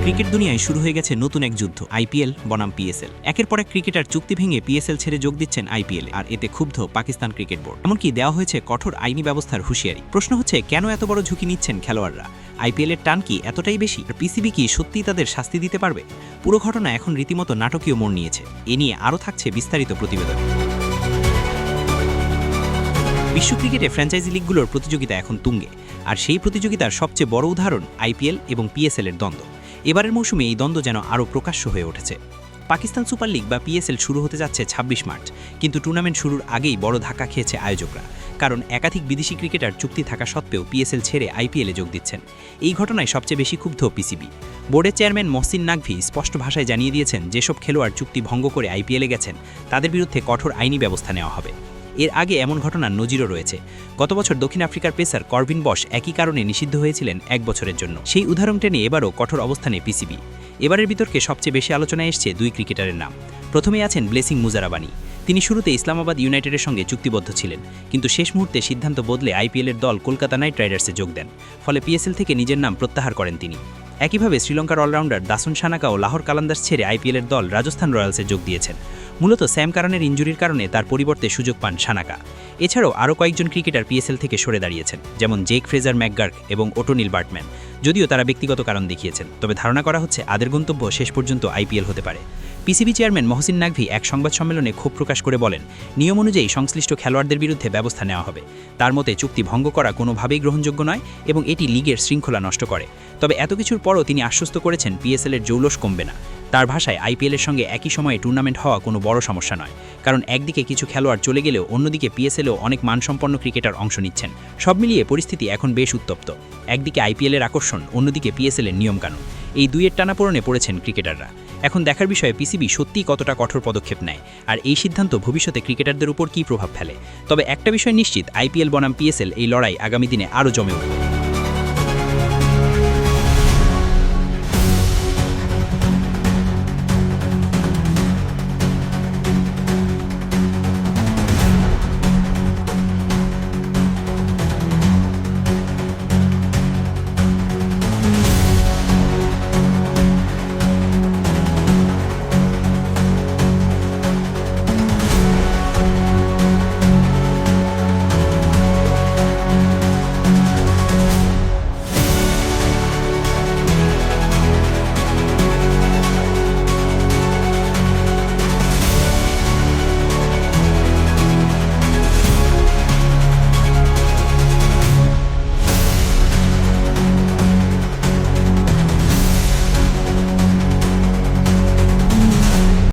Cricket দুনিয়ায় শুরু হয়ে গেছে নতুন এক যুদ্ধ, আইপিএল বনাম পিএসএল। একের পর এক ক্রিকেটার চুক্তি ভেঙে পিএসএল ছেড়ে যোগ দিচ্ছেন আইপিএল, আর এতে ক্ষুব্ধ পাকিস্তান ক্রিকেট বোর্ড। এমনকি দেওয়া হয়েছে কঠোর আইনি ব্যবস্থার হুঁশিয়ারি। প্রশ্ন হচ্ছে, কেন এত বড় ঝুঁকি নিচ্ছেন খেলোয়াড়রা? আইপিএলের টান কি এতটাই বেশি? পিসিবি কি সত্যিই তাদের শাস্তি দিতে পারবে? পুরো ঘটনা এখন রীতিমতো নাটকীয় মোড় নিয়েছে। এ নিয়ে আরও থাকছে বিস্তারিত প্রতিবেদন। বিশ্ব ক্রিকেটে ফ্র্যাঞ্চাইজি লিগগুলোর প্রতিযোগিতা এখন তুঙ্গে, আর সেই প্রতিযোগিতার সবচেয়ে বড় উদাহরণ আইপিএল এবং পিএসএল এর দ্বন্দ্ব। এবারের মৌসুমে এই দ্বন্দ্ব যেন আরও প্রকাশ্য হয়ে উঠেছে। পাকিস্তান সুপার লিগ বা পিএসএল শুরু হতে যাচ্ছে ২৬ মার্চ, কিন্তু টুর্নামেন্ট শুরুর আগেই বড় ধাক্কা খেয়েছে আয়োজকরা। কারণ একাধিক বিদেশি ক্রিকেটার চুক্তি থাকা সত্ত্বেও পিএসএল ছেড়ে আইপিএলে যোগ দিচ্ছেন। এই ঘটনায় সবচেয়ে বেশি ক্ষুব্ধ পিসিবি। বোর্ডের চেয়ারম্যান মহসিন নাকভি স্পষ্ট ভাষায় জানিয়ে দিয়েছেন, যেসব খেলোয়াড় চুক্তি ভঙ্গ করে আইপিএলে গেছেন তাদের বিরুদ্ধে কঠোর আইনি ব্যবস্থা নেওয়া হবে। এর আগে এমন ঘটনার নজিরও রয়েছে। গত বছর দক্ষিণ আফ্রিকার পেসার করভিন বশ একই কারণে নিষিদ্ধ হয়েছিলেন 1 বছরের জন্য। সেই উদাহরণ টেনে এবারও কঠোর অবস্থানে পিসিবি। এবারের বিতর্কে সবচেয়ে বেশি আলোচনায় এসছে 2 ক্রিকেটারের নাম। প্রথমেই আছেন ব্লেসিং মুজারাবানি। তিনি শুরুতে ইসলামাবাদ ইউনাইটেডের সঙ্গে চুক্তিবদ্ধ ছিলেন, কিন্তু শেষ মুহূর্তে সিদ্ধান্ত বদলে আইপিএলের দল কলকাতা নাইট রাইডার্সে যোগ দেন। ফলে পিএসএল থেকে নিজের নাম প্রত্যাহার করেন তিনি। একইভাবে শ্রীলঙ্কার অলরাউন্ডার দাসুন সানাকা ও লাহোর কালান্দার্স ছেড়ে আইপিএলের দল রাজস্থান রয়্যালসে যোগ দিয়েছেন। মূলত স্যাম কারনের ইনজুরির কারণে তার পরিবর্তে সুযোগ পান সানাকা। এছাড়াও আরও কয়েকজন ক্রিকেটার পিএসএল থেকে সরে দাঁড়িয়েছেন, যেমন জেক ফ্রেজার ম্যাকগার্ক এবং ওটোনিল বার্টম্যান। যদিও তারা ব্যক্তিগত কারণ দেখিয়েছেন, তবে ধারণা করা হচ্ছে আদের গন্তব্য শেষ পর্যন্ত আইপিএল হতে পারে। পিসিবি চেয়ারম্যান মহসিন নাকভি এক সংবাদ সম্মেলনে ক্ষোভ প্রকাশ করে বলেন, নিয়ম অনুযায়ী সংশ্লিষ্ট খেলোয়াড়দের বিরুদ্ধে ব্যবস্থা নেওয়া হবে। তার মতে চুক্তি ভঙ্গ করা কোনোভাবেই গ্রহণযোগ্য নয় এবং এটি লিগের শৃঙ্খলা নষ্ট করে। তবে এত কিছুর পরও তিনি আশ্বস্ত করেছেন, পিএসএলের জৌলস কমবে না। তার ভাষায়, আইপিএলের সঙ্গে একই সময়ে টুর্নামেন্ট হওয়া কোনো বড় সমস্যা নয়, কারণ একদিকে কিছু খেলোয়াড় চলে গেলেও অন্যদিকে পিএসএলেও অনেক মানসম্পন্ন ক্রিকেটার অংশ নিচ্ছেন। সব মিলিয়ে পরিস্থিতি এখন বেশ উত্তপ্ত। একদিকে আইপিএলের আকর্ষণ, অন্যদিকে পিএসএলের নিয়মকানুন। এই দুইয়ের টানাপোড়েনে পড়েছেন ক্রিকেটাররা। এখন দেখার বিষয়ে পিসিবি সত্যিই কতটা কঠোর পদক্ষেপ নেয়, আর এই সিদ্ধান্ত ভবিষ্যতে ক্রিকেটারদের উপর কী প্রভাব ফেলে। তবে একটা বিষয় নিশ্চিত, আইপিএল বনাম পিএসএল এই লড়াই আগামী দিনে আরও জমে উঠবে।